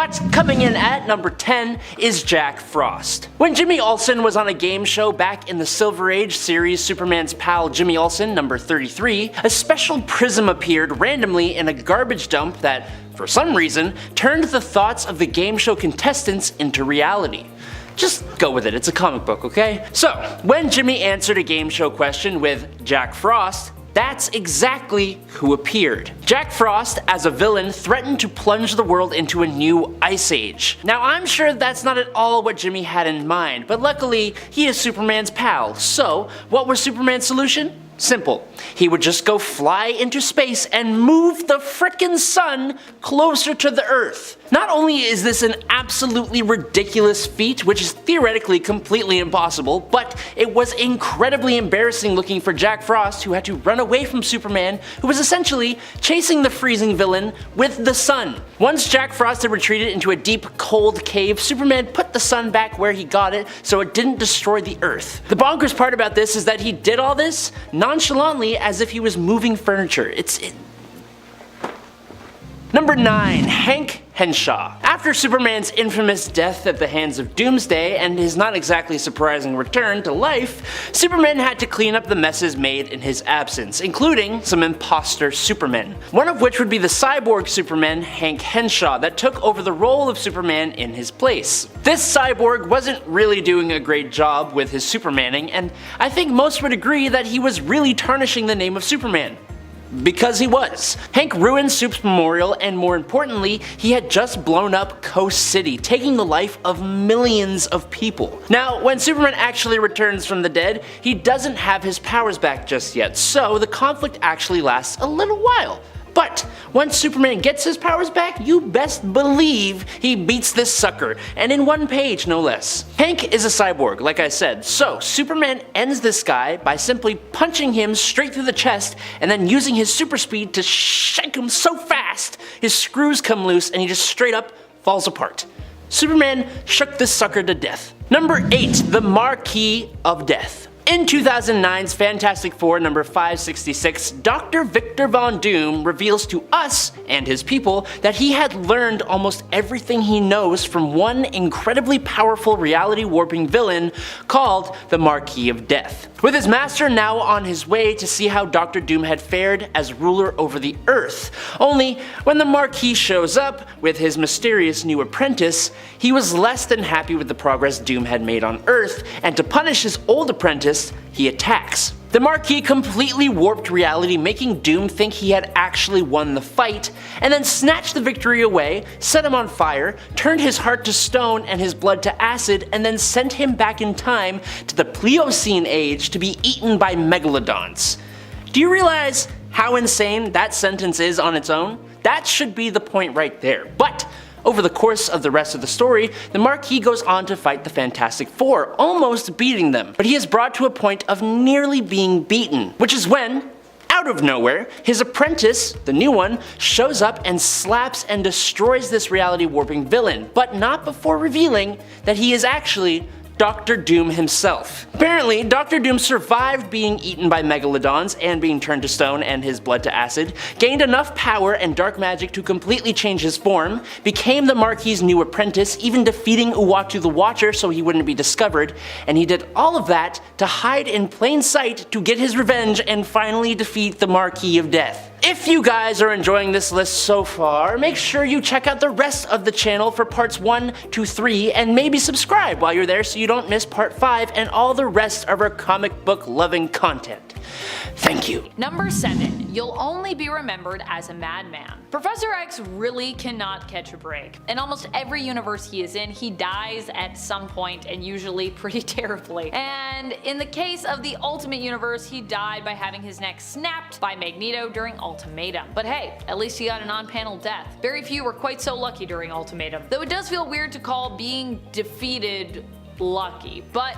But coming in at number 10 is Jack Frost. When Jimmy Olsen was on a game show back in the Silver Age series Superman's Pal Jimmy Olsen number 33, a special prism appeared randomly in a garbage dump that, for some reason, turned the thoughts of the game show contestants into reality. Just go with it, it's a comic book, okay? So, when Jimmy answered a game show question with Jack Frost, that's exactly who appeared. Jack Frost, as a villain, threatened to plunge the world into a new ice age. Now I'm sure that's not at all what Jimmy had in mind, but luckily he is Superman's pal, so what was Superman's solution? Simple. He would just go fly into space and move the frickin' sun closer to the Earth. Not only is this an absolutely ridiculous feat, which is theoretically completely impossible, but it was incredibly embarrassing looking for Jack Frost, who had to run away from Superman, who was essentially chasing the freezing villain with the sun. Once Jack Frost had retreated into a deep, cold cave, Superman put the sun back where he got it so it didn't destroy the Earth. The bonkers part about this is that he did all this nonchalantly as if he was moving furniture. Number 9. Hank Henshaw. After Superman's infamous death at the hands of Doomsday and his not exactly surprising return to life, Superman had to clean up the messes made in his absence, including some imposter Supermen. One of which would be the cyborg Superman, Hank Henshaw, that took over the role of Superman in his place. This cyborg wasn't really doing a great job with his Supermaning, and I think most would agree that he was really tarnishing the name of Superman. Because he was. Hank ruined Soup's memorial, and more importantly, he had just blown up Coast City, taking the life of millions of people. Now, when Superman actually returns from the dead, he doesn't have his powers back just yet, so the conflict actually lasts a little while. But once Superman gets his powers back, you best believe he beats this sucker, and in one page no less. Hank is a cyborg, like I said, so Superman ends this guy by simply punching him straight through the chest and then using his super speed to shake him so fast his screws come loose and he just straight up falls apart. Superman shook this sucker to death. Number 8. The Marquis of Death. In 2009's Fantastic Four number 566, Dr. Victor Von Doom reveals to us and his people that he had learned almost everything he knows from one incredibly powerful reality warping villain called the Marquis of Death. With his master now on his way to see how Dr. Doom had fared as ruler over the Earth. Only, when the Marquis shows up with his mysterious new apprentice, he was less than happy with the progress Doom had made on Earth, and to punish his old apprentice, he attacks. The Marquis completely warped reality, making Doom think he had actually won the fight, and then snatched the victory away, set him on fire, turned his heart to stone and his blood to acid, and then sent him back in time to the Pliocene age to be eaten by megalodons. Do you realize how insane that sentence is on its own? That should be the point right there. But over the course of the rest of the story, the Marquis goes on to fight the Fantastic Four, almost beating them. But he is brought to a point of nearly being beaten, which is when, out of nowhere, his apprentice, the new one, shows up and slaps and destroys this reality warping villain, but not before revealing that he is actually Dr. Doom himself. Apparently, Dr. Doom survived being eaten by megalodons and being turned to stone and his blood to acid, gained enough power and dark magic to completely change his form, became the Marquis' new apprentice, even defeating Uatu the Watcher so he wouldn't be discovered, and he did all of that to hide in plain sight to get his revenge and finally defeat the Marquis of Death. If you guys are enjoying this list so far, make sure you check out the rest of the channel for parts 1 to 3 and maybe subscribe while you're there so you don't miss part 5 and all the rest of our comic book loving content. Thank you. Number 7. You'll only be remembered as a madman. Professor X really cannot catch a break. In almost every universe he is in, he dies at some point and usually pretty terribly. And in the case of the Ultimate Universe, he died by having his neck snapped by Magneto during Ultimatum. But hey, at least he got an on-panel death. Very few were quite so lucky during Ultimatum. Though it does feel weird to call being defeated lucky, but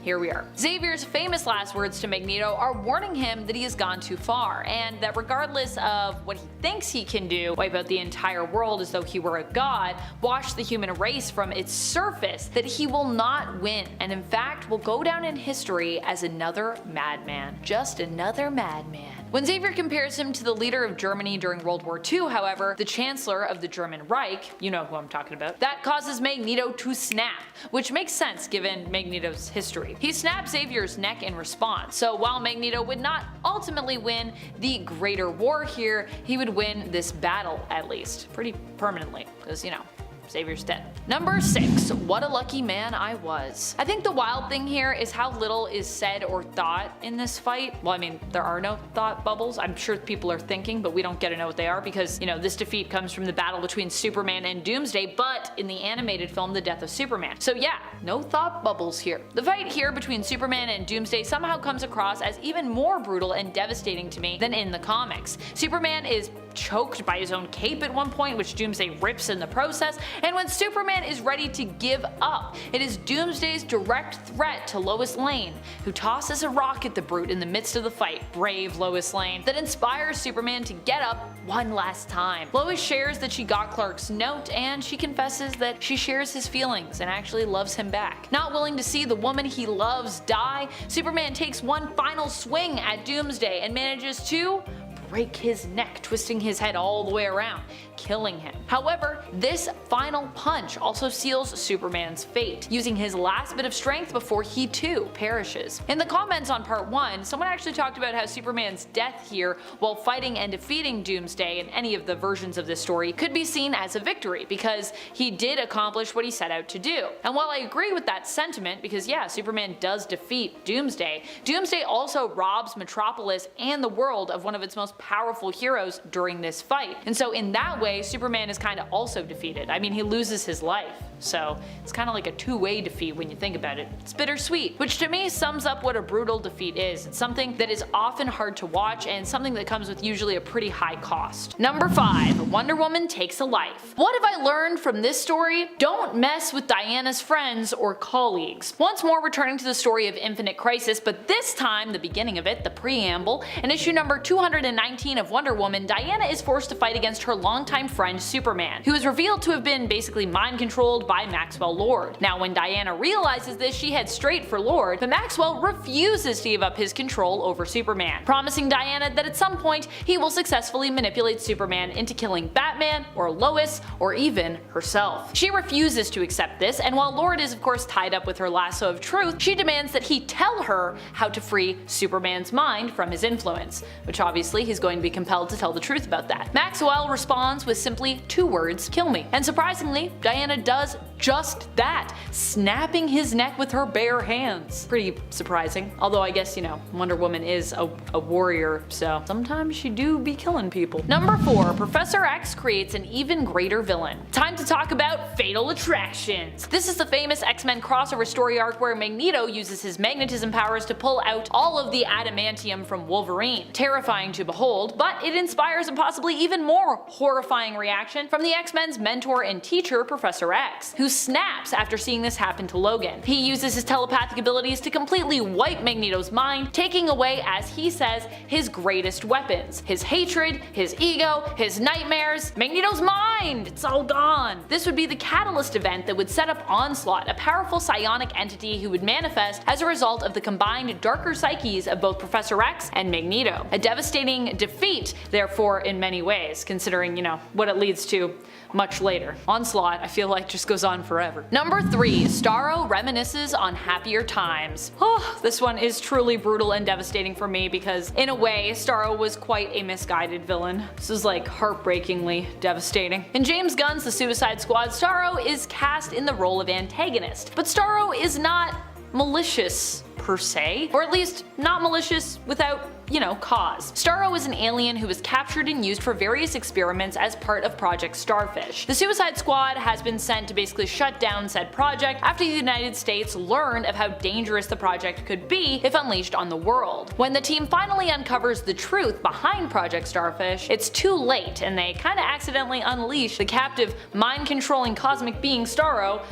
here we are. Xavier's famous last words to Magneto are warning him that he has gone too far, and that regardless of what he thinks he can do, wipe out the entire world as though he were a god, wash the human race from its surface, that he will not win, and in fact will go down in history as another madman. Just another madman. When Xavier compares him to the leader of Germany during World War II, however, the Chancellor of the German Reich, you know who I'm talking about, that causes Magneto to snap, which makes sense given Magneto's history. He snaps Xavier's neck in response, so while Magneto would not ultimately win the greater war here, he would win this battle at least, pretty permanently, because you know, Xavier's dead. Number 6. What a lucky man I was. I think the wild thing here is how little is said or thought in this fight. Well, I mean, there are no thought bubbles. I'm sure people are thinking, but we don't get to know what they are because, you know, this defeat comes from the battle between Superman and Doomsday, but in the animated film, The Death of Superman. So yeah, no thought bubbles here. The fight here between Superman and Doomsday somehow comes across as even more brutal and devastating to me than in the comics. Superman is choked by his own cape at one point, which Doomsday rips in the process, and when Superman is ready to give up, it is Doomsday's direct threat to Lois Lane, who tosses a rock at the brute in the midst of the fight, brave Lois Lane, that inspires Superman to get up one last time. Lois shares that she got Clark's note, and she confesses that she shares his feelings and actually loves him back. Not willing to see the woman he loves die, Superman takes one final swing at Doomsday and manages to break his neck, twisting his head all the way around, killing him. However, this final punch also seals Superman's fate, using his last bit of strength before he too perishes. In the comments on part 1, someone actually talked about how Superman's death here, while fighting and defeating Doomsday in any of the versions of this story, could be seen as a victory because he did accomplish what he set out to do. And while I agree with that sentiment, because yeah, Superman does defeat Doomsday, Doomsday also robs Metropolis and the world of one of its most powerful heroes during this fight. And so in that way, Superman is kind of also defeated. I mean, he loses his life. So it's kind of like a two-way defeat when you think about it. It's bittersweet, which to me sums up what a brutal defeat is. It's something that is often hard to watch and something that comes with usually a pretty high cost. Number 5. Wonder Woman takes a life. What have I learned from this story? Don't mess with Diana's friends or colleagues. Once more returning to the story of Infinite Crisis, but this time the beginning of it, the preamble. In issue number 219 of Wonder Woman, Diana is forced to fight against her longtime friend Superman, who is revealed to have been basically mind-controlled by Maxwell Lord. Now when Diana realizes this, she heads straight for Lord, but Maxwell refuses to give up his control over Superman, promising Diana that at some point he will successfully manipulate Superman into killing Batman or Lois or even herself. She refuses to accept this, and while Lord is of course tied up with her lasso of truth, she demands that he tell her how to free Superman's mind from his influence, which obviously he's going to be compelled to tell the truth about that. Maxwell responds with simply 2 words, "Kill me." And surprisingly, Diana does just that, snapping his neck with her bare hands. Pretty surprising. Although I guess, you know, Wonder Woman is a warrior, so sometimes she do be killing people. Number 4. Professor X creates an even greater villain. Time to talk about Fatal Attractions. This is the famous X-Men crossover story arc where Magneto uses his magnetism powers to pull out all of the adamantium from Wolverine. Terrifying to behold, but it inspires a possibly even more horrifying reaction from the X-Men's mentor and teacher, Professor X, who snaps after seeing this happen to Logan. He uses his telepathic abilities to completely wipe Magneto's mind, taking away, as he says, his greatest weapons. His hatred, his ego, his nightmares, Magneto's mind! It's all gone! This would be the catalyst event that would set up Onslaught, a powerful psionic entity who would manifest as a result of the combined darker psyches of both Professor X and Magneto. A devastating defeat, therefore, in many ways, considering, you know, what it leads to much later. Onslaught, I feel like, just goes on forever. Number 3. Starro reminisces on happier times. Oh, this one is truly brutal and devastating for me because, in a way, Starro was quite a misguided villain. This is like heartbreakingly devastating. In James Gunn's The Suicide Squad, Starro is cast in the role of antagonist, but Starro is not malicious per se, or at least not malicious without, you know, cause. Starro is an alien who was captured and used for various experiments as part of Project Starfish. The Suicide Squad has been sent to basically shut down said project after the United States learned of how dangerous the project could be if unleashed on the world. When the team finally uncovers the truth behind Project Starfish, it's too late and they kinda accidentally unleash the captive, mind-controlling cosmic being Starro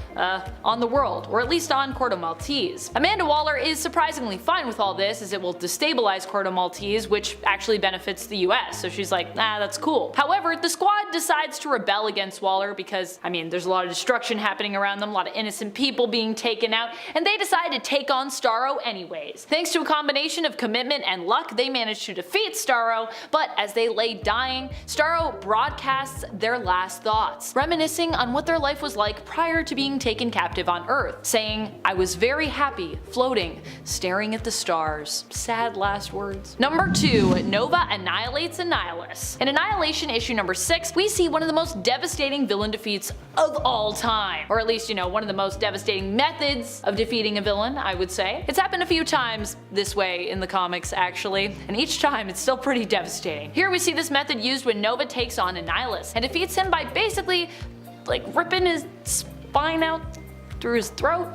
on the world, or at least on Corto Maltese. Amanda Waller is surprisingly fine with all this as it will destabilize Corto Maltese Maltese, which actually benefits the US, so she's like, nah, that's cool. However, the Squad decides to rebel against Waller because, I mean, there's a lot of destruction happening around them, a lot of innocent people being taken out, and they decide to take on Starro anyways. Thanks to a combination of commitment and luck, they manage to defeat Starro, but as they lay dying, Starro broadcasts their last thoughts, reminiscing on what their life was like prior to being taken captive on Earth, saying, "I was very happy, floating, staring at the stars." Sad last words. Number 2, Nova annihilates Annihilus. In Annihilation issue number 6, we see one of the most devastating villain defeats of all time. Or at least, one of the most devastating methods of defeating a villain, I would say. It's happened a few times this way in the comics, actually, and each time it's still pretty devastating. Here we see this method used when Nova takes on Annihilus and defeats him by basically, ripping his spine out through his throat.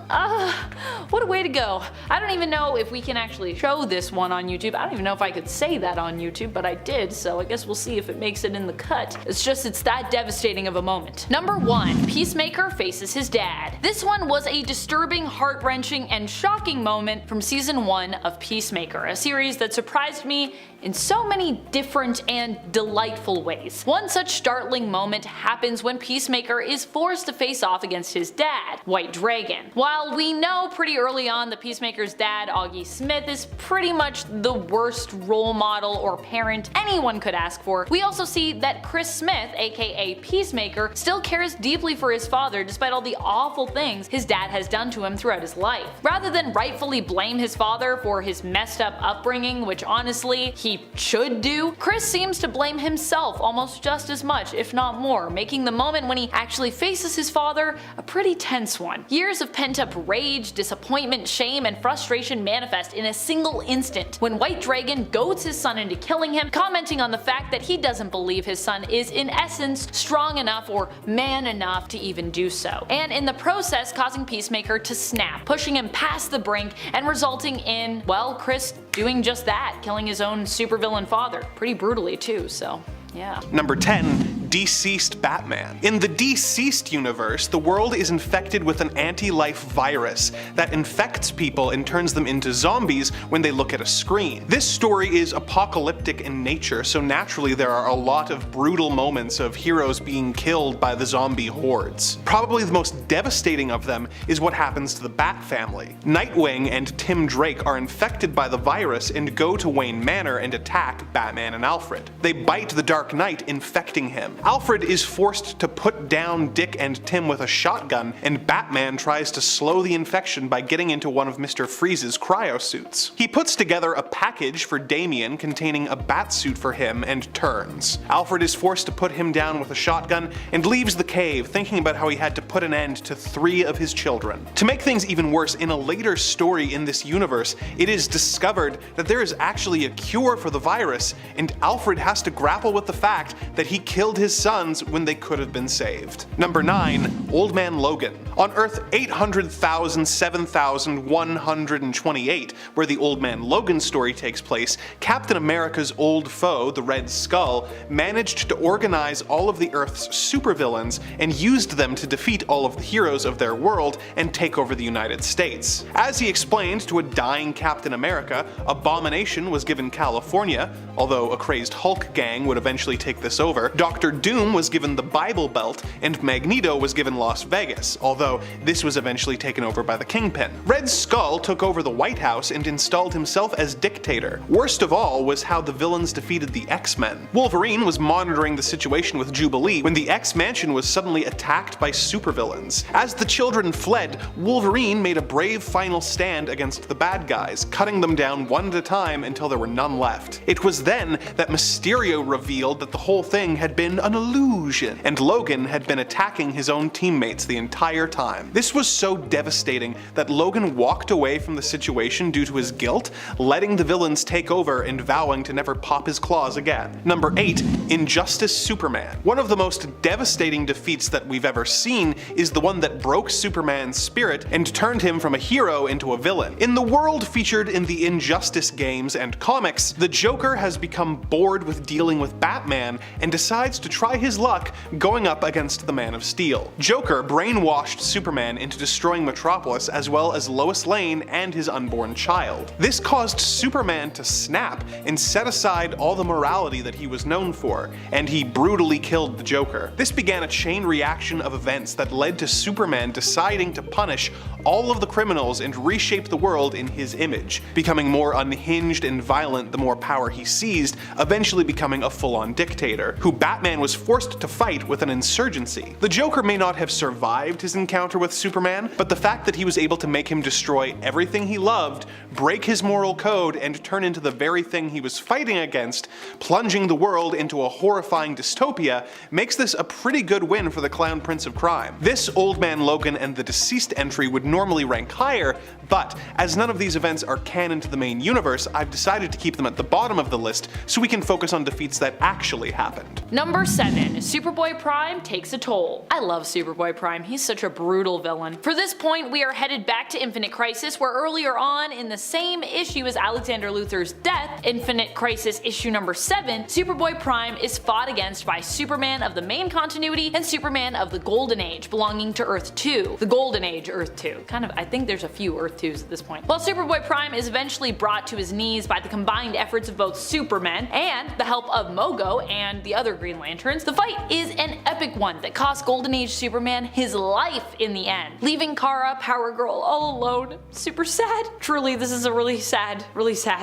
What a way to go. I don't even know if we can actually show this one on YouTube. I don't even know if I could say that on YouTube, but I did, so I guess we'll see if it makes it in the cut. It's that devastating of a moment. Number 1, Peacemaker faces his dad. This one was a disturbing, heart-wrenching, and shocking moment from season 1 of Peacemaker, a series that surprised me in so many different and delightful ways. One such startling moment happens when Peacemaker is forced to face off against his dad, White Dragon. While we know pretty early on that Peacemaker's dad, Augie Smith, is pretty much the worst role model or parent anyone could ask for, we also see that Chris Smith, aka Peacemaker, still cares deeply for his father despite all the awful things his dad has done to him throughout his life. Rather than rightfully blame his father for his messed up upbringing, which honestly he should do, Chris seems to blame himself almost just as much, if not more, making the moment when he actually faces his father a pretty tense one. Years of pent-up rage, disappointment, shame, and frustration manifest in a single instant when White Dragon goads his son into killing him, commenting on the fact that he doesn't believe his son is in essence strong enough or man enough to even do so, and in the process causing Peacemaker to snap, pushing him past the brink and resulting in, well, Chris doing just that, killing his own supervillain father, pretty brutally too, so yeah. Number 10, Deceased Batman. In the Deceased universe, the world is infected with an anti-life virus that infects people and turns them into zombies when they look at a screen. This story is apocalyptic in nature, so naturally there are a lot of brutal moments of heroes being killed by the zombie hordes. Probably the most devastating of them is what happens to the Bat family. Nightwing and Tim Drake are infected by the virus and go to Wayne Manor and attack Batman and Alfred. They bite the Dark Knight, infecting him. Alfred is forced to put down Dick and Tim with a shotgun, and Batman tries to slow the infection by getting into one of Mr. Freeze's cryosuits. He puts together a package for Damian containing a batsuit for him and turns. Alfred is forced to put him down with a shotgun and leaves the cave, thinking about how he had to put an end to 3 of his children. To make things even worse, in a later story in this universe, it is discovered that there is actually a cure for the virus, and Alfred has to grapple with the fact that he killed his sons when they could have been saved. Number 9, Old Man Logan. On Earth 800,007,128, where the Old Man Logan story takes place, Captain America's old foe, the Red Skull, managed to organize all of the Earth's supervillains and used them to defeat all of the heroes of their world and take over the United States. As he explained to a dying Captain America, Abomination was given California, although a crazed Hulk gang would eventually take this over. Dr. Doom was given the Bible Belt, and Magneto was given Las Vegas, although this was eventually taken over by the Kingpin. Red Skull took over the White House and installed himself as dictator. Worst of all was how the villains defeated the X-Men. Wolverine was monitoring the situation with Jubilee when the X-Mansion was suddenly attacked by supervillains. As the children fled, Wolverine made a brave final stand against the bad guys, cutting them down one at a time until there were none left. It was then that Mysterio revealed that the whole thing had been an illusion, and Logan had been attacking his own teammates the entire time. This was so devastating that Logan walked away from the situation due to his guilt, letting the villains take over and vowing to never pop his claws again. Number 8, Injustice Superman. One of the most devastating defeats that we've ever seen is the one that broke Superman's spirit and turned him from a hero into a villain. In the world featured in the Injustice games and comics, the Joker has become bored with dealing with Batman and decides to try his luck going up against the Man of Steel. Joker brainwashed Superman into destroying Metropolis as well as Lois Lane and his unborn child. This caused Superman to snap and set aside all the morality that he was known for, and he brutally killed the Joker. This began a chain reaction of events that led to Superman deciding to punish all of the criminals and reshape the world in his image, becoming more unhinged and violent the more power he seized, eventually becoming a full-on dictator, who Batman was forced to fight with an insurgency. The Joker may not have survived his encounter with Superman, but the fact that he was able to make him destroy everything he loved, break his moral code, and turn into the very thing he was fighting against, plunging the world into a horrifying dystopia, makes this a pretty good win for the Clown Prince of Crime. This Old Man Logan and the Deceased entry would normally rank higher, but as none of these events are canon to the main universe, I've decided to keep them at the bottom of the list so we can focus on defeats that actually happened. Number 7. Superboy Prime takes a toll. I love Superboy Prime, he's such a brutal villain. For this point, we are headed back to Infinite Crisis, where earlier on in the same issue as Alexander Luthor's death, Infinite Crisis issue number 7, Superboy Prime is fought against by Superman of the main continuity and Superman of the Golden Age, belonging to Earth 2. The Golden Age Earth 2. I think there's a few Earth 2s at this point. While Superboy Prime is eventually brought to his knees by the combined efforts of both Superman and the help of Mogo and the other Green Lanterns, the fight is an epic one that cost Golden Age Superman his life in the end, leaving Kara, Power Girl, all alone. Super sad. Truly, this is a really sad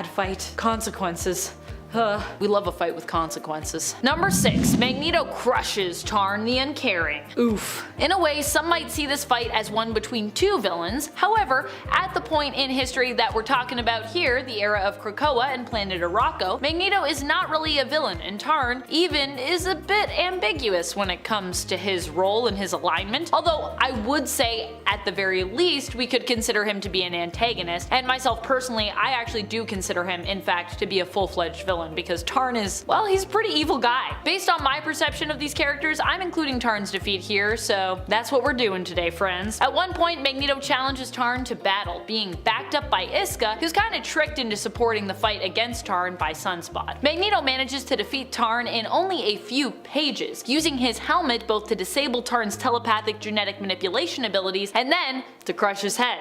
fight. Consequences. We love a fight with consequences. Number 6. Magneto crushes Tarn the Uncaring. Oof. In a way, some might see this fight as one between two villains. However, at the point in history that we're talking about here, the era of Krakoa and Planet Arakko, Magneto is not really a villain, and Tarn even is a bit ambiguous when it comes to his role and his alignment. Although I would say, at the very least, we could consider him to be an antagonist, and myself personally, I actually do consider him, in fact, to be a full-fledged villain, because Tarn is, well, he's a pretty evil guy. Based on my perception of these characters, I'm including Tarn's defeat here, so that's what we're doing today, friends. At one point, Magneto challenges Tarn to battle, being backed up by Iska, who's kinda tricked into supporting the fight against Tarn by Sunspot. Magneto manages to defeat Tarn in only a few pages, using his helmet both to disable Tarn's telepathic genetic manipulation abilities and then to crush his head.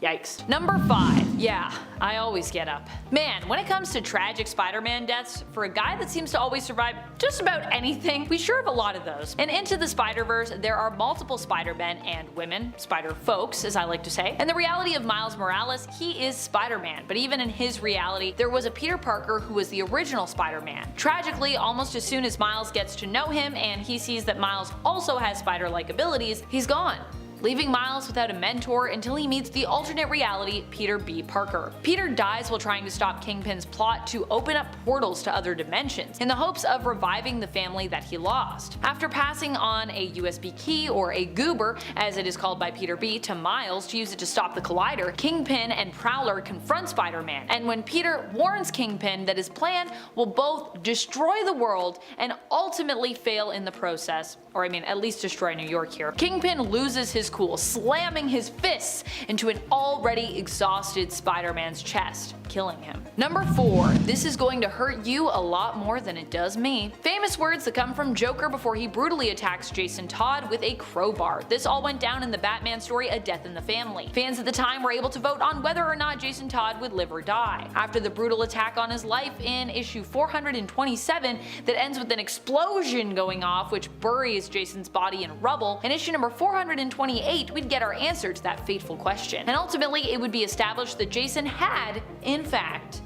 Yikes. Number 5. Yeah, I always get up. Man, when it comes to tragic Spider-Man deaths, for a guy that seems to always survive just about anything, we sure have a lot of those. And Into the Spider-Verse, there are multiple Spider-Men and women, Spider-Folks as I like to say, and the reality of Miles Morales, he is Spider-Man, but even in his reality, there was a Peter Parker who was the original Spider-Man. Tragically, almost as soon as Miles gets to know him and he sees that Miles also has spider-like abilities, he's gone, leaving Miles without a mentor until he meets the alternate reality Peter B. Parker. Peter dies while trying to stop Kingpin's plot to open up portals to other dimensions, in the hopes of reviving the family that he lost. After passing on a USB key, or a goober, as it is called by Peter B, to Miles to use it to stop the collider, Kingpin and Prowler confront Spider-Man, and when Peter warns Kingpin that his plan will both destroy the world and ultimately fail in the process, or I mean at least destroy New York here, Kingpin loses his cool, slamming his fists into an already exhausted Spider-Man's chest, killing him. Number 4. This is going to hurt you a lot more than it does me. Famous words that come from Joker before he brutally attacks Jason Todd with a crowbar. This all went down in the Batman story A Death in the Family. Fans at the time were able to vote on whether or not Jason Todd would live or die. After the brutal attack on his life in issue 427 that ends with an explosion going off which buries Jason's body in rubble, in issue number 428 we'd get our answer to that fateful question. And ultimately it would be established that Jason had, in fact,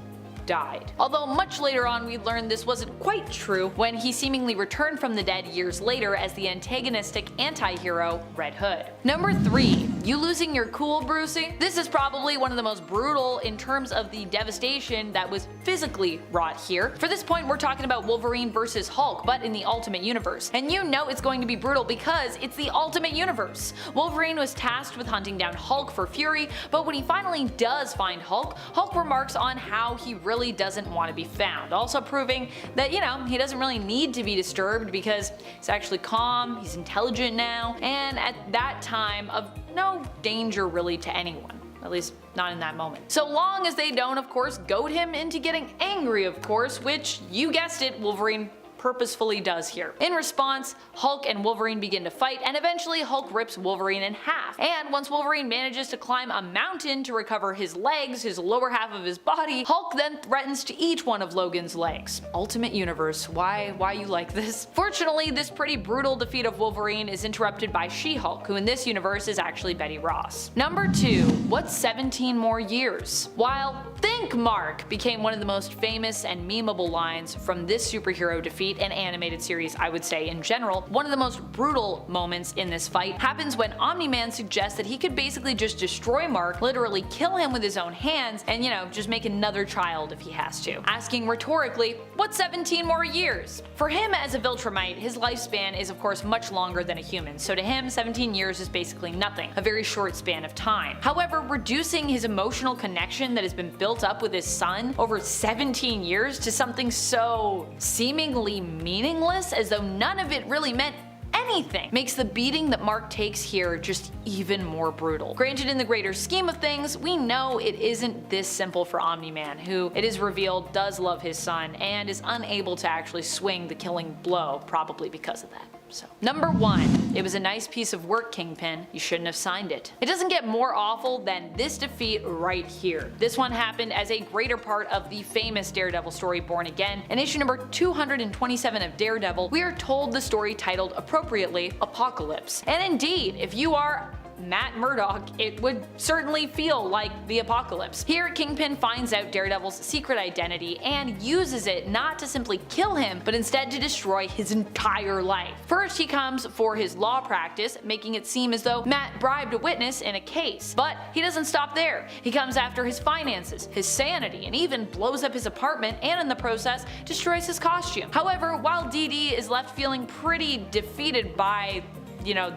died. Although much later on we learned this wasn't quite true when he seemingly returned from the dead years later as the antagonistic anti-hero Red Hood. Number 3. You losing your cool, Brucey? This is probably one of the most brutal in terms of the devastation that was physically wrought here. For this point we're talking about Wolverine versus Hulk, but in the Ultimate Universe. And you know it's going to be brutal because it's the Ultimate Universe. Wolverine was tasked with hunting down Hulk for fury, but when he finally does find Hulk, Hulk remarks on how he really doesn't want to be found, also proving that, you know, he doesn't really need to be disturbed because he's actually calm, he's intelligent now, and at that time of no danger really to anyone. At least not in that moment. So long as they don't, of course, goad him into getting angry, of course, which, you guessed it, Wolverine purposefully does here. In response, Hulk and Wolverine begin to fight, and eventually Hulk rips Wolverine in half. And once Wolverine manages to climb a mountain to recover his legs, his lower half of his body, Hulk then threatens to eat one of Logan's legs. Ultimate Universe, why you like this? Fortunately, this pretty brutal defeat of Wolverine is interrupted by She-Hulk, who in this universe is actually Betty Ross. Number 2. What's 17 more years? While "Think, Mark" became one of the most famous and memeable lines from this superhero defeat and animated series, I would say in general, one of the most brutal moments in this fight happens when Omni-Man suggests that he could basically just destroy Mark, literally kill him with his own hands, and just make another child if he has to. Asking rhetorically, what's 17 more years? For him as a Viltrumite, his lifespan is of course much longer than a human, so to him 17 years is basically nothing, a very short span of time. However, reducing his emotional connection that has been built up with his son over 17 years to something so seemingly meaningless, as though none of it really meant anything, makes the beating that Mark takes here just even more brutal. Granted, in the greater scheme of things, we know it isn't this simple for Omni-Man, who, it is revealed, does love his son and is unable to actually swing the killing blow, probably because of that. So, number 1. It was a nice piece of work, Kingpin. You shouldn't have signed it. It doesn't get more awful than this defeat right here. This one happened as a greater part of the famous Daredevil story Born Again. In issue number 227 of Daredevil, we are told the story titled appropriately Apocalypse. And indeed, if you are Matt Murdock, it would certainly feel like the apocalypse. Here, Kingpin finds out Daredevil's secret identity and uses it not to simply kill him, but instead to destroy his entire life. First, he comes for his law practice, making it seem as though Matt bribed a witness in a case. But he doesn't stop there. He comes after his finances, his sanity, and even blows up his apartment, and in the process, destroys his costume. However, while DD is left feeling pretty defeated by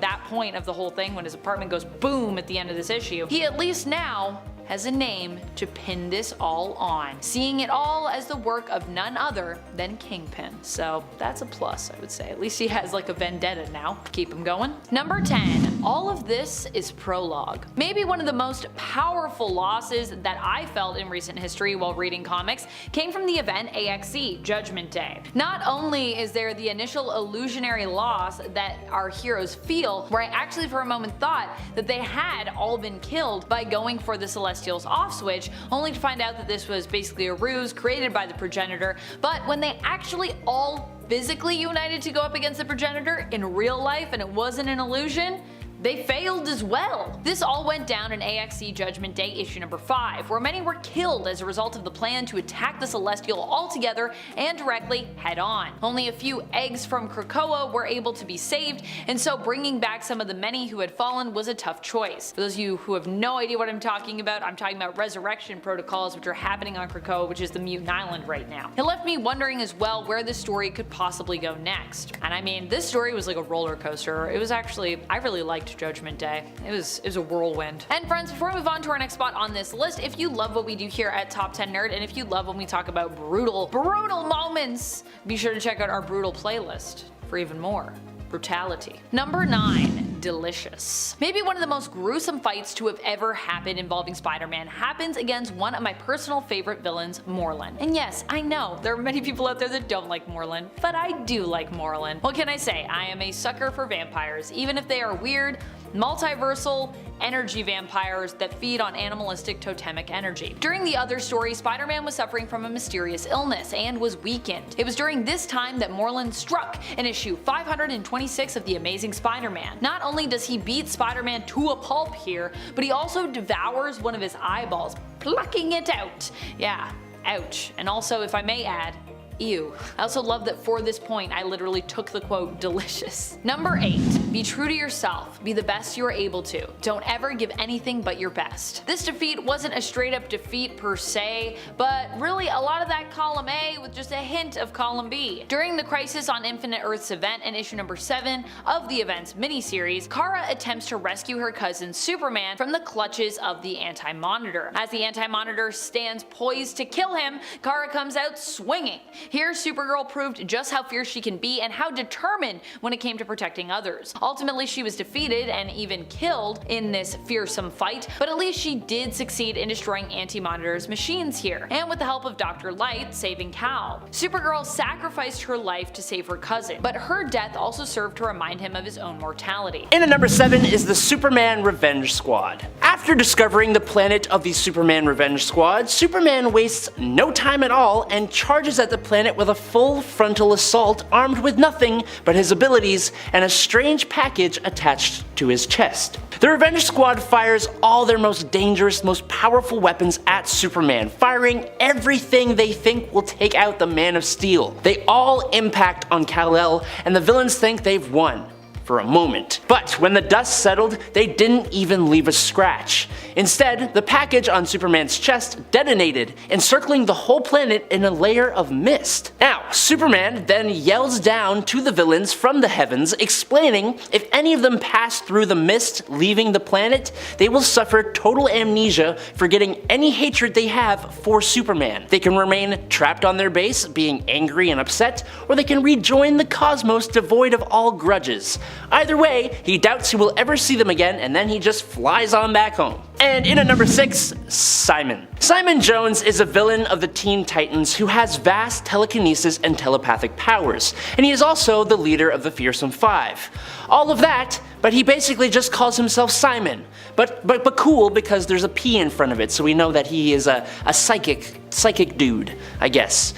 that point of the whole thing when his apartment goes boom at the end of this issue, he at least now has a name to pin this all on, seeing it all as the work of none other than Kingpin. So that's a plus, I would say. At least he has like a vendetta now. Keep him going. Number 10. All of this is prologue. Maybe one of the most powerful losses that I felt in recent history while reading comics came from the event AXE, Judgment Day. Not only is there the initial illusionary loss that our heroes feel, where I actually for a moment thought that they had all been killed by going for the Celestials off switch, only to find out that this was basically a ruse created by the progenitor, but when they actually all physically united to go up against the progenitor in real life and it wasn't an illusion, they failed as well. This all went down in AXE Judgment Day issue number 5, where many were killed as a result of the plan to attack the Celestial altogether and directly head on. Only a few eggs from Krakoa were able to be saved, and so bringing back some of the many who had fallen was a tough choice. For those of you who have no idea what I'm talking about resurrection protocols which are happening on Krakoa, which is the mutant island right now. It left me wondering as well where this story could possibly go next. And I mean, this story was like a roller coaster. It was actually, I really liked Judgment Day. It was a whirlwind. And friends, before we move on to our next spot on this list, if you love what we do here at Top 10 Nerd, and if you love when we talk about brutal moments, be sure to check out our brutal playlist for even more brutality. Number 9. Delicious. Maybe one of the most gruesome fights to have ever happened involving Spider-Man happens against one of my personal favorite villains, Moreland. And yes, I know there are many people out there that don't like Moreland, but I do like Moreland. What can I say? I am a sucker for vampires, even if they are weird, multiversal energy vampires that feed on animalistic totemic energy. During the other story, Spider-Man was suffering from a mysterious illness and was weakened. It was during this time that Moreland struck in issue 526 of The Amazing Spider-Man. Not only does he beat Spider-Man to a pulp here, but he also devours one of his eyeballs, plucking it out. Yeah, ouch. And also, if I may add, ew. I also love that for this point I literally took the quote delicious. Number 8. Be true to yourself. Be the best you are able to. Don't ever give anything but your best. This defeat wasn't a straight up defeat per se, but really a lot of that column A with just a hint of column B. During the Crisis on Infinite Earths event in issue number 7 of the event's miniseries, Kara attempts to rescue her cousin Superman from the clutches of the AntiMonitor. As the AntiMonitor stands poised to kill him, Kara comes out swinging. Here, Supergirl proved just how fierce she can be and how determined when it came to protecting others. Ultimately, she was defeated and even killed in this fearsome fight, but at least she did succeed in destroying AntiMonitor's machines here, and with the help of Dr. Light saving Cal. Supergirl sacrificed her life to save her cousin, but her death also served to remind him of his own mortality. In at number 7 is the Superman Revenge Squad. After discovering the planet of the Superman Revenge Squad, Superman wastes no time at all and charges at the planet with a full frontal assault armed with nothing but his abilities and a strange package attached to his chest. The Revenge Squad fires all their most dangerous, most powerful weapons at Superman, firing everything they think will take out the Man of Steel. They all impact on Kal-El, and the villains think they've won. For a moment. But when the dust settled, they didn't even leave a scratch. Instead, the package on Superman's chest detonated, encircling the whole planet in a layer of mist. Now, Superman then yells down to the villains from the heavens, explaining if any of them pass through the mist leaving the planet, they will suffer total amnesia, forgetting any hatred they have for Superman. They can remain trapped on their base, being angry and upset, or they can rejoin the cosmos devoid of all grudges. Either way, he doubts he will ever see them again, and then he just flies on back home. And in at number 6, Simon. Simon Jones is a villain of the Teen Titans who has vast telekinesis and telepathic powers, and he is also the leader of the Fearsome Five. All of that, but he basically just calls himself Simon. But cool because there's a P in front of it, so we know that he is a psychic dude, I guess.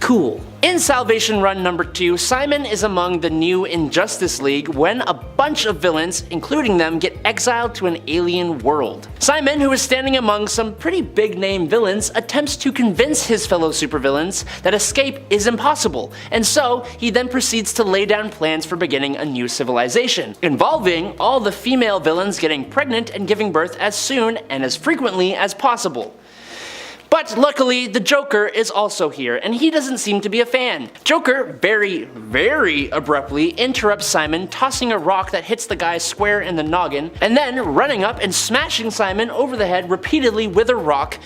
Cool. In Salvation Run number 2, Simon is among the new Injustice League when a bunch of villains, including them, get exiled to an alien world. Simon, who is standing among some pretty big name villains, attempts to convince his fellow supervillains that escape is impossible, and so he then proceeds to lay down plans for beginning a new civilization, involving all the female villains getting pregnant and giving birth as soon and as frequently as possible. But luckily, the Joker is also here, and he doesn't seem to be a fan. Joker very, very abruptly interrupts Simon, tossing a rock that hits the guy square in the noggin, and then running up and smashing Simon over the head repeatedly with a rock,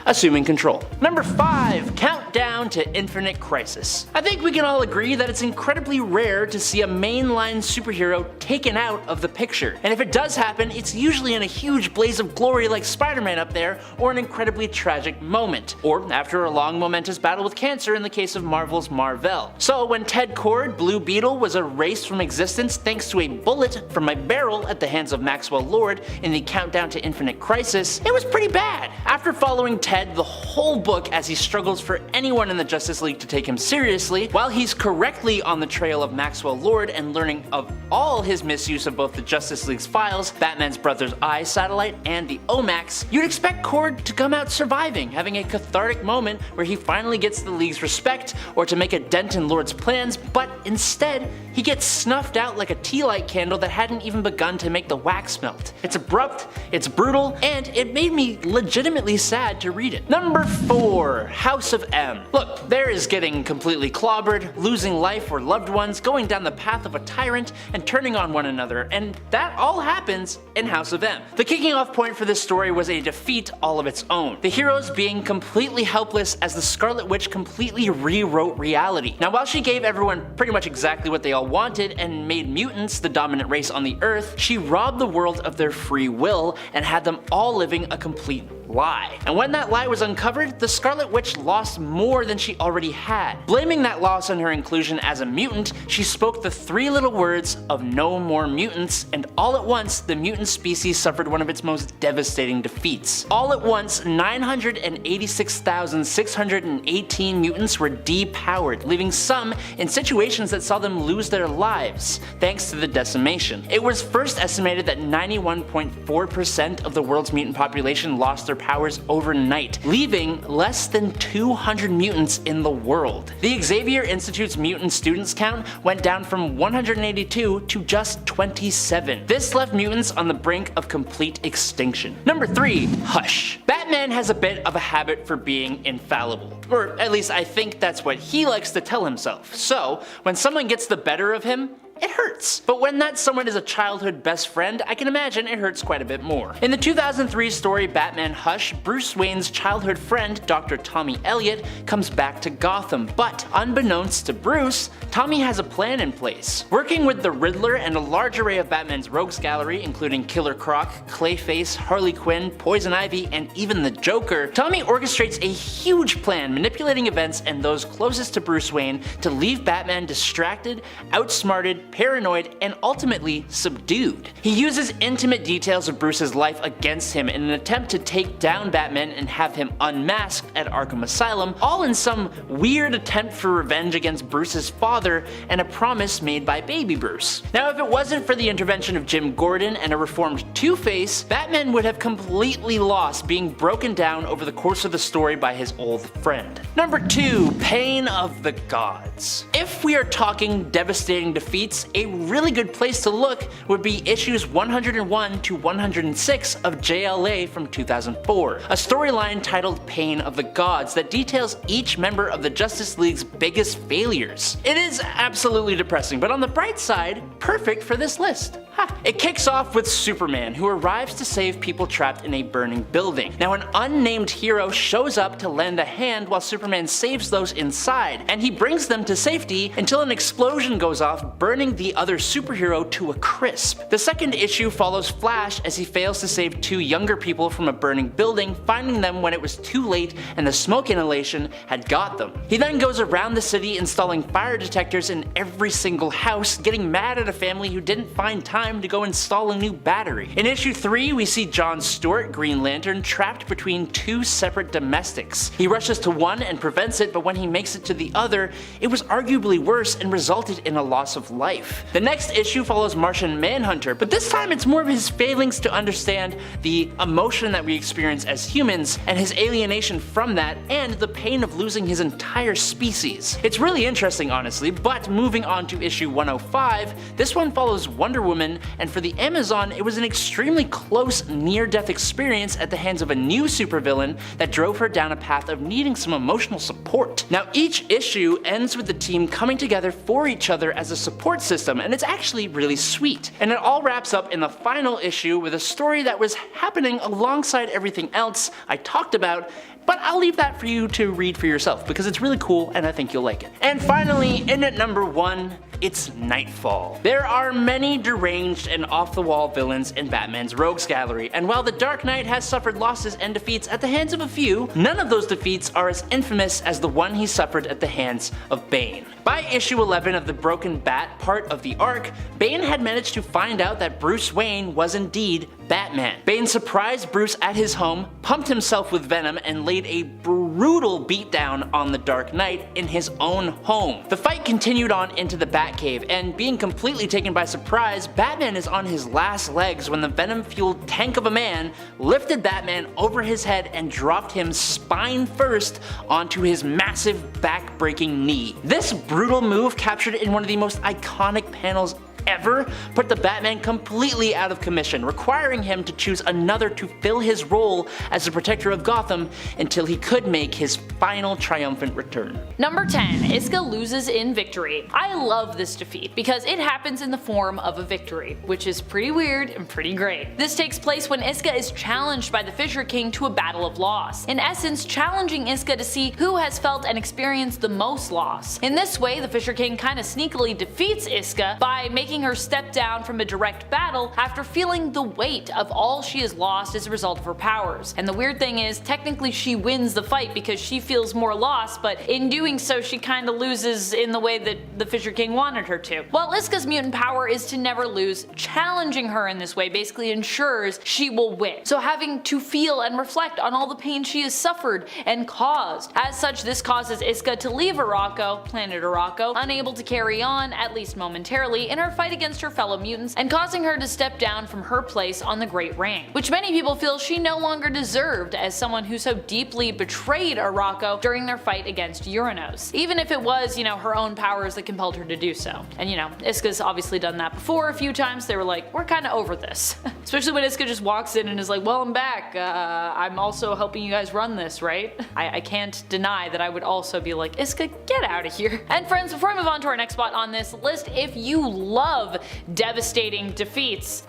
assuming control. Number 5, Countdown to Infinite Crisis. I think we can all agree that it's incredibly rare to see a mainline superhero taken out of the picture. And if it does happen, it's usually in a huge blaze of glory like Spider-Man up there, or an incredibly tragic moment. Or after a long momentous battle with cancer in the case of Marvel's Mar-Vell. So when Ted Kord, Blue Beetle, was erased from existence thanks to a bullet from my barrel at the hands of Maxwell Lord in the Countdown to Infinite Crisis, it was pretty bad. After following Ted the whole book as he struggles for anyone in the Justice League to take him seriously, while he's correctly on the trail of Maxwell Lord and learning of all his misuse of both the Justice League's files, Batman's Brother's Eye satellite, and the OMAX, you'd expect Kord to come out surviving, having a cathartic moment where he finally gets the League's respect or to make a dent in Lord's plans, but instead, he gets snuffed out like a tea light candle that hadn't even begun to make the wax melt. It's abrupt, it's brutal, and it made me legitimately sad to read it. Number 4, House of M. Look, there is getting completely clobbered, losing life or loved ones, going down the path of a tyrant, and turning on one another, and that all happens in House of M. The kicking off point for this story was a defeat all of its own, the heroes being completely helpless as the Scarlet Witch completely rewrote reality. Now while she gave everyone pretty much exactly what they all wanted and made mutants the dominant race on the Earth, she robbed the world of their free will and had them all living a complete lie. And when that lie was uncovered, the Scarlet Witch lost more than she already had. Blaming that loss on her inclusion as a mutant, she spoke the 3 little words of no more mutants, and all at once, the mutant species suffered one of its most devastating defeats. All at once, 986,618 mutants were depowered, leaving some in situations that saw them lose their lives, thanks to the decimation. It was first estimated that 91.4% of the world's mutant population lost their powers overnight, leaving less than 200 mutants in the world. The Xavier Institute's mutant students count went down from 182 to just 27. This left mutants on the brink of complete extinction. Number 3, Hush. Batman has a bit of a habit for being infallible. Or at least I think that's what he likes to tell himself. So, when someone gets the better of him, it hurts. But when that someone is a childhood best friend, I can imagine it hurts quite a bit more. In the 2003 story Batman Hush, Bruce Wayne's childhood friend, Dr. Tommy Elliot, comes back to Gotham, but unbeknownst to Bruce, Tommy has a plan in place. Working with the Riddler and a large array of Batman's rogues gallery, including Killer Croc, Clayface, Harley Quinn, Poison Ivy, and even the Joker, Tommy orchestrates a huge plan manipulating events and those closest to Bruce Wayne to leave Batman distracted, outsmarted, paranoid, and ultimately subdued. He uses intimate details of Bruce's life against him in an attempt to take down Batman and have him unmasked at Arkham Asylum, all in some weird attempt for revenge against Bruce's father and a promise made by baby Bruce. Now, if it wasn't for the intervention of Jim Gordon and a reformed Two-Face, Batman would have completely lost, being broken down over the course of the story by his old friend. Number 2. Pain of the Gods. If we are talking devastating defeats, a really good place to look would be issues 101 to 106 of JLA from 2004, a storyline titled Pain of the Gods that details each member of the Justice League's biggest failures. It is absolutely depressing, but on the bright side, perfect for this list. It kicks off with Superman, who arrives to save people trapped in a burning building. Now, an unnamed hero shows up to lend a hand while Superman saves those inside, and he brings them to safety until an explosion goes off, burning the other superhero to a crisp. The second issue follows Flash as he fails to save 2 younger people from a burning building, finding them when it was too late and the smoke inhalation had got them. He then goes around the city installing fire detectors in every single house, getting mad at a family who didn't find time to go install a new battery. In issue 3, we see John Stewart, Green Lantern, trapped between 2 separate domestics. He rushes to one and prevents it, but when he makes it to the other, it was arguably worse and resulted in a loss of life. The next issue follows Martian Manhunter, but this time it's more of his failings to understand the emotion that we experience as humans, and his alienation from that, and the pain of losing his entire species. It's really interesting, honestly, but moving on to issue 105, this one follows Wonder Woman, and for the Amazon, it was an extremely close near-death experience at the hands of a new supervillain that drove her down a path of needing some emotional support. Now, each issue ends with the team coming together for each other as a support system, and it's actually really sweet. And it all wraps up in the final issue with a story that was happening alongside everything else I talked about, but I'll leave that for you to read for yourself because it's really cool and I think you'll like it. And finally, in at number 1, it's Nightfall. There are many deranged and off-the-wall villains in Batman's rogues gallery, and while the Dark Knight has suffered losses and defeats at the hands of a few, none of those defeats are as infamous as the one he suffered at the hands of Bane. By issue 11 of the Broken Bat part of the arc, Bane had managed to find out that Bruce Wayne was indeed Batman. Bane surprised Bruce at his home, pumped himself with venom, and laid a brutal beatdown on the Dark Knight in his own home. The fight continued on into the Batcave, and being completely taken by surprise, Batman is on his last legs when the venom-fueled tank of a man lifted Batman over his head and dropped him spine first onto his massive back-breaking knee. This brutal move, captured in one of the most iconic panels ever, put the Batman completely out of commission, requiring him to choose another to fill his role as the protector of Gotham until he could make his final triumphant return. Number 10. Iska loses in victory. I love this defeat because it happens in the form of a victory, which is pretty weird and pretty great. This takes place when Iska is challenged by the Fisher King to a battle of loss, in essence challenging Iska to see who has felt and experienced the most loss. In this way, the Fisher King kinda sneakily defeats Iska by making her step down from a direct battle after feeling the weight of all she has lost as a result of her powers. And the weird thing is, technically she wins the fight because she feels more loss, but in doing so she kinda loses in the way that the Fisher King wanted her to. While Iska's mutant power is to never lose, challenging her in this way basically ensures she will win. So having to feel and reflect on all the pain she has suffered and caused. As such, this causes Iska to leave Arakko, planet Arakko, unable to carry on, at least momentarily, in her fight fight against her fellow mutants and causing her to step down from her place on the Great Ring, which many people feel she no longer deserved as someone who so deeply betrayed Arakko during their fight against Uranos, even if it was, her own powers that compelled her to do so. And Iska's obviously done that before a few times. They were like, we're kinda over this. Especially when Iska just walks in and is like, well, I'm back, I'm also helping you guys run this, right? I can't deny that I would also be like, Iska, get out of here. And friends, before I move on to our next spot on this list, if you love devastating defeats,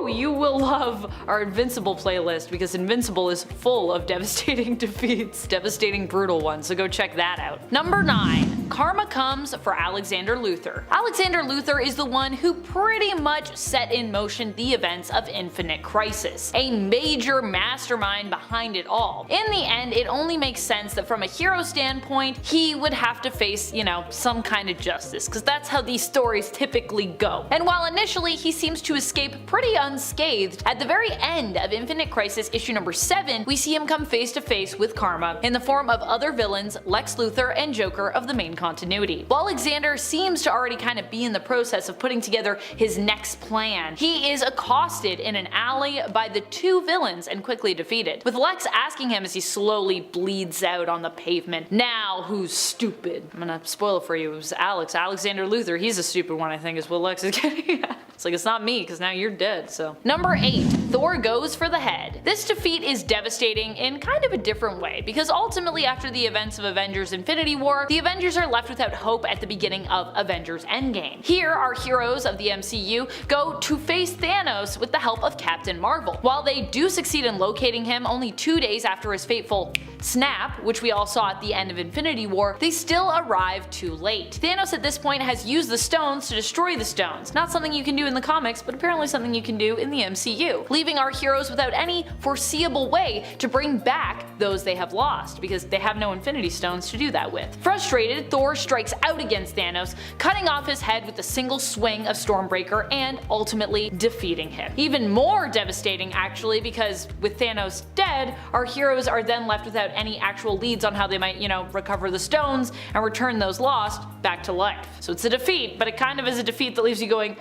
you will love our Invincible playlist, because Invincible is full of devastating defeats. Devastating, brutal ones, so go check that out. Number 9. Karma comes for Alexander Luthor. Alexander Luthor is the one who pretty much set in motion the events of Infinite Crisis, a major mastermind behind it all. In the end, it only makes sense that from a hero standpoint, he would have to face, some kind of justice, because that's how these stories typically go. And while initially he seems to escape pretty unscathed, at the very end of Infinite Crisis issue number 7, we see him come face to face with Karma in the form of other villains, Lex Luthor and Joker of the main continuity. While Alexander seems to already kind of be in the process of putting together his next plan, he is accosted in an alley by the two villains and quickly defeated, with Lex asking him as he slowly bleeds out on the pavement, "Now who's stupid?" I'm gonna spoil it for you, it was Alexander Luthor, he's a stupid one I think is what Lex is getting at. It's like, it's not me, because now you're dead, so. Number 8. Thor goes for the head. This defeat is devastating in kind of a different way, because ultimately after the events of Avengers Infinity War, the Avengers are left without hope at the beginning of Avengers Endgame. Here, our heroes of the MCU go to face Thanos with the help of Captain Marvel. While they do succeed in locating him only 2 days after his fateful snap, which we all saw at the end of Infinity War, they still arrive too late. Thanos at this point has used the stones to destroy the stones, not something you can do in the comics, but apparently something you can do in the MCU, leaving our heroes without any foreseeable way to bring back those they have lost, because they have no Infinity Stones to do that with. Frustrated, Thor strikes out against Thanos, cutting off his head with a single swing of Stormbreaker and ultimately defeating him. Even more devastating actually, because with Thanos dead, our heroes are then left without any actual leads on how they might, recover the stones and return those lost back to life. So it's a defeat, but it kind of is a defeat that leaves you going,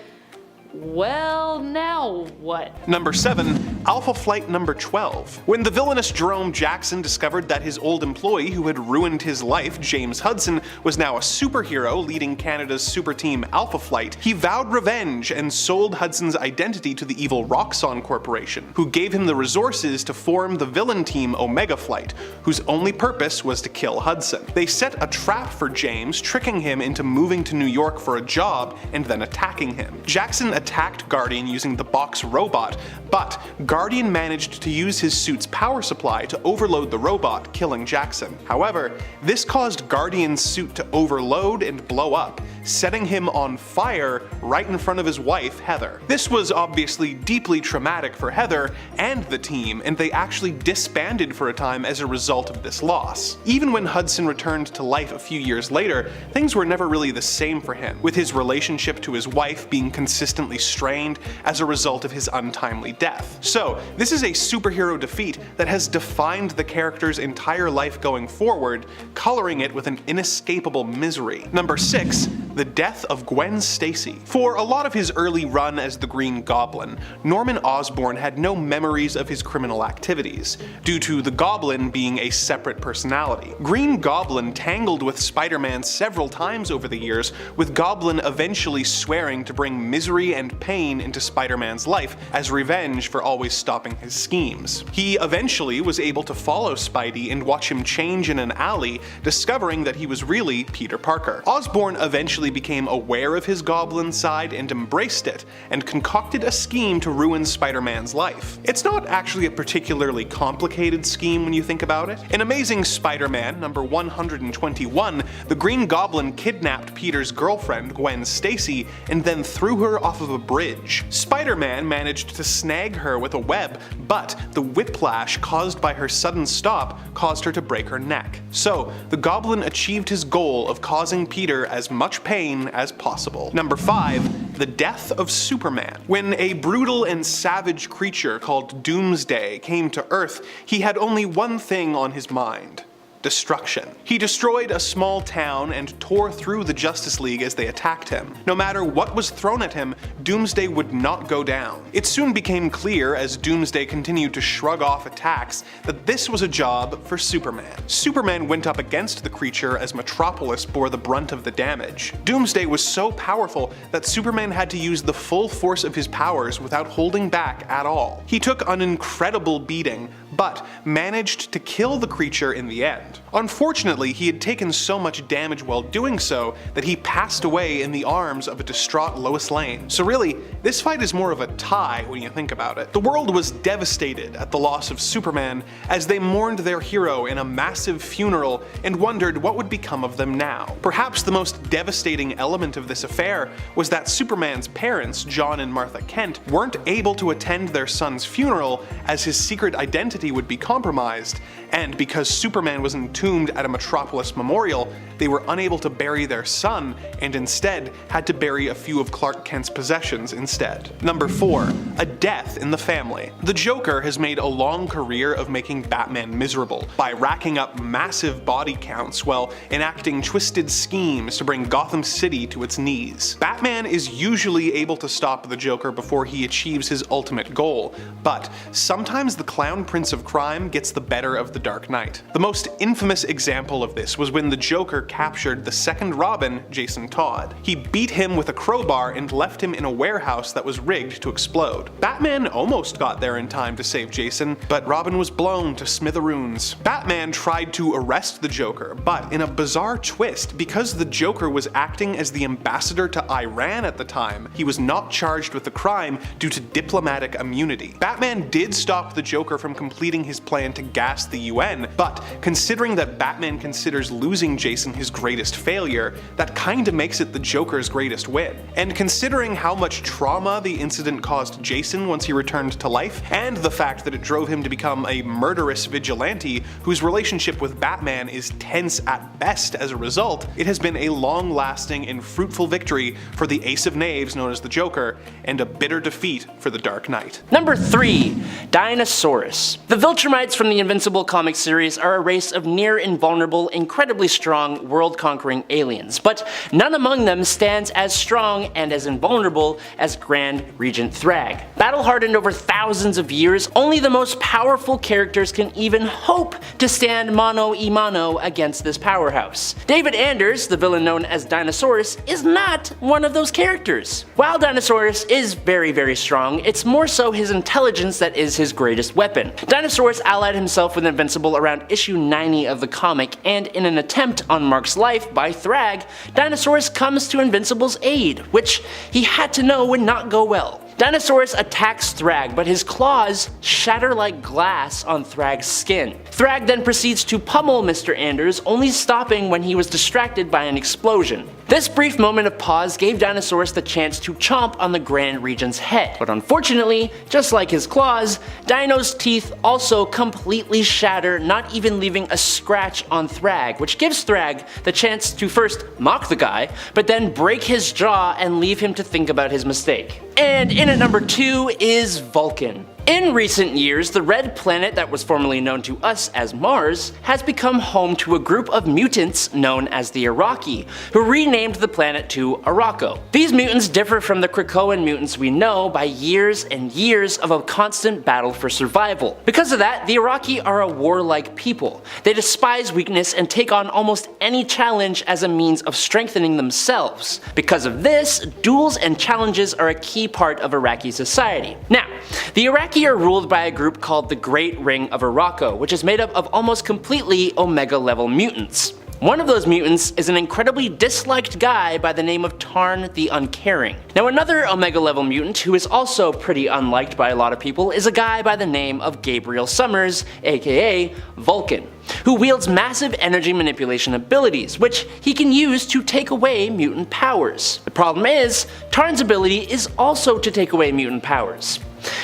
well, now what? Number 7. Alpha Flight number 12. When the villainous Jerome Jackson discovered that his old employee who had ruined his life, James Hudson, was now a superhero leading Canada's super team Alpha Flight, he vowed revenge and sold Hudson's identity to the evil Roxxon Corporation, who gave him the resources to form the villain team Omega Flight, whose only purpose was to kill Hudson. They set a trap for James, tricking him into moving to New York for a job and then attacking him. Jackson attacked Guardian using the box robot, but Guardian managed to use his suit's power supply to overload the robot, killing Jackson. However, this caused Guardian's suit to overload and blow up, setting him on fire right in front of his wife, Heather. This was obviously deeply traumatic for Heather and the team, and they actually disbanded for a time as a result of this loss. Even when Hudson returned to life a few years later, things were never really the same for him, with his relationship to his wife being consistently strained as a result of his untimely death. So, this is a superhero defeat that has defined the character's entire life going forward, coloring it with an inescapable misery. Number 6. The death of Gwen Stacy. For a lot of his early run as the Green Goblin, Norman Osborn had no memories of his criminal activities, due to the Goblin being a separate personality. Green Goblin tangled with Spider-Man several times over the years, with Goblin eventually swearing to bring misery and pain into Spider-Man's life as revenge for always stopping his schemes. He eventually was able to follow Spidey and watch him change in an alley, discovering that he was really Peter Parker. Osborn eventually became aware of his Goblin side and embraced it, and concocted a scheme to ruin Spider-Man's life. It's not actually a particularly complicated scheme when you think about it. In Amazing Spider-Man number 121, the Green Goblin kidnapped Peter's girlfriend, Gwen Stacy, and then threw her off of a bridge. Spider-Man managed to snag her with a web, but the whiplash caused by her sudden stop caused her to break her neck. So, the Goblin achieved his goal of causing Peter as much pain as possible. Number 5. The death of Superman. When a brutal and savage creature called Doomsday came to Earth, he had only one thing on his mind: destruction. He destroyed a small town and tore through the Justice League as they attacked him. No matter what was thrown at him, Doomsday would not go down. It soon became clear as Doomsday continued to shrug off attacks that this was a job for Superman. Superman went up against the creature as Metropolis bore the brunt of the damage. Doomsday was so powerful that Superman had to use the full force of his powers without holding back at all. He took an incredible beating, but managed to kill the creature in the end. Unfortunately, he had taken so much damage while doing so that he passed away in the arms of a distraught Lois Lane. So really, this fight is more of a tie when you think about it. The world was devastated at the loss of Superman as they mourned their hero in a massive funeral and wondered what would become of them now. Perhaps the most devastating element of this affair was that Superman's parents, John and Martha Kent, weren't able to attend their son's funeral as his secret identity would be compromised, and because Superman was entombed at a Metropolis memorial, they were unable to bury their son and instead had to bury a few of Clark Kent's possessions instead. Number 4. A death in the family. The Joker has made a long career of making Batman miserable by racking up massive body counts while enacting twisted schemes to bring Gotham City to its knees. Batman is usually able to stop the Joker before he achieves his ultimate goal, but sometimes the Clown Prince of Crime gets the better of the Dark Knight. The most infamous example of this was when the Joker captured the second Robin, Jason Todd. He beat him with a crowbar and left him in a warehouse that was rigged to explode. Batman almost got there in time to save Jason, but Robin was blown to smithereens. Batman tried to arrest the Joker, but in a bizarre twist, because the Joker was acting as the ambassador to Iran at the time, he was not charged with the crime due to diplomatic immunity. Batman did stop the Joker from completing his plan to gas the UN, but considering that Batman considers losing Jason his greatest failure, that kinda makes it the Joker's greatest win. And considering how much trauma the incident caused Jason once he returned to life, and the fact that it drove him to become a murderous vigilante whose relationship with Batman is tense at best as a result, it has been a long-lasting and fruitful victory for the Ace of Knaves known as the Joker, and a bitter defeat for the Dark Knight. Number 3. Dinosaurs. The Viltrumites from the Invincible comic series are a race of near-invulnerable, incredibly strong, world-conquering aliens, but none among them stands as strong and as invulnerable as Grand Regent Thrag. Battle-hardened over thousands of years, only the most powerful characters can even hope to stand mano-a-mano against this powerhouse. David Anders, the villain known as Dinosaurs, is not one of those characters. While Dinosaurs is very, very strong, it's more so his intelligence that is his greatest weapon. Dinosaurs allied himself with Invincible around issue 90 of the comic, and in an attempt on Mark's life by Thrag, Dinosaurs comes to Invincible's aid, which he had to know would not go well. Dinosaurs attacks Thrag, but his claws shatter like glass on Thrag's skin. Thrag then proceeds to pummel Mr. Anders, only stopping when he was distracted by an explosion. This brief moment of pause gave Dinosaurs the chance to chomp on the Grand Regent's head, but unfortunately, just like his claws, Dino's teeth also completely shatter, not even leaving a scratch on Thrag, which gives Thrag the chance to first mock the guy, but then break his jaw and leave him to think about his mistake. And in at number 2 is Vulcan. In recent years, the red planet that was formerly known to us as Mars has become home to a group of mutants known as the Iraqi, who renamed the planet to Arakko. These mutants differ from the Krakoan mutants we know by years and years of a constant battle for survival. Because of that, the Iraqi are a warlike people. They despise weakness and take on almost any challenge as a means of strengthening themselves. Because of this, duels and challenges are a key part of Iraqi society. Now, the Iraqi are ruled by a group called the Great Ring of Arakko, which is made up of almost completely Omega level mutants. One of those mutants is an incredibly disliked guy by the name of Tarn the Uncaring. Now another Omega level mutant who is also pretty unliked by a lot of people is a guy by the name of Gabriel Summers, aka Vulcan, who wields massive energy manipulation abilities, which he can use to take away mutant powers. The problem is, Tarn's ability is also to take away mutant powers.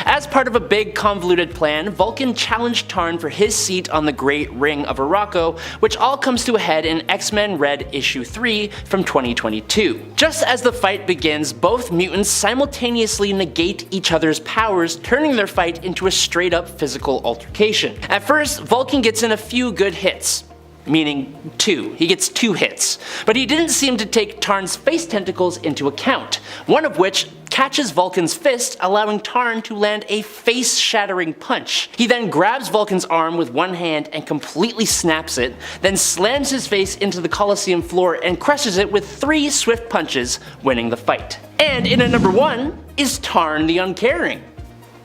As part of a big convoluted plan, Vulcan challenged Tarn for his seat on the Great Ring of Arakko, which all comes to a head in X-Men Red issue 3 from 2022. Just as the fight begins, both mutants simultaneously negate each other's powers, turning their fight into a straight up physical altercation. At first, Vulcan gets in a few good hits, meaning 2. He gets 2 hits. But he didn't seem to take Tarn's face tentacles into account, one of which catches Vulcan's fist, allowing Tarn to land a face-shattering punch. He then grabs Vulcan's arm with one hand and completely snaps it, then slams his face into the Coliseum floor and crushes it with 3 swift punches, winning the fight. And in at number 1 is Tarn the Uncaring.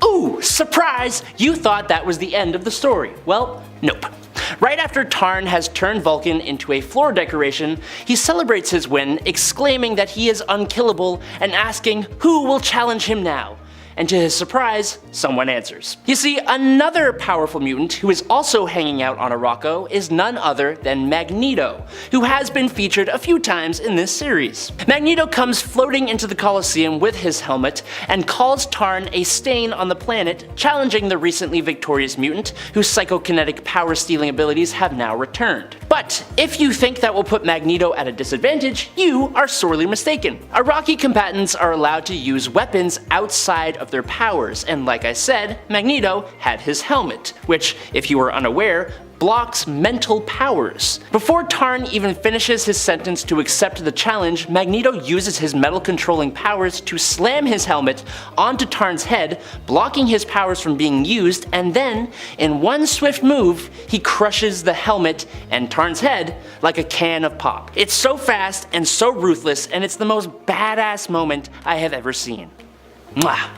Ooh, surprise! You thought that was the end of the story. Well, nope. Right after Tarn has turned Vulcan into a floor decoration, he celebrates his win, exclaiming that he is unkillable and asking who will challenge him now. And to his surprise, someone answers. You see, another powerful mutant who is also hanging out on Arakko is none other than Magneto, who has been featured a few times in this series. Magneto comes floating into the Coliseum with his helmet and calls Tarn a stain on the planet, challenging the recently victorious mutant whose psychokinetic power-stealing abilities have now returned. But if you think that will put Magneto at a disadvantage, you are sorely mistaken. Araki combatants are allowed to use weapons outside of their powers, and like I said, Magneto had his helmet, which, if you are unaware, blocks mental powers. Before Tarn even finishes his sentence to accept the challenge, Magneto uses his metal-controlling powers to slam his helmet onto Tarn's head, blocking his powers from being used, and then, in one swift move, he crushes the helmet and Tarn's head like a can of pop. It's so fast and so ruthless, and it's the most badass moment I have ever seen. Mwah.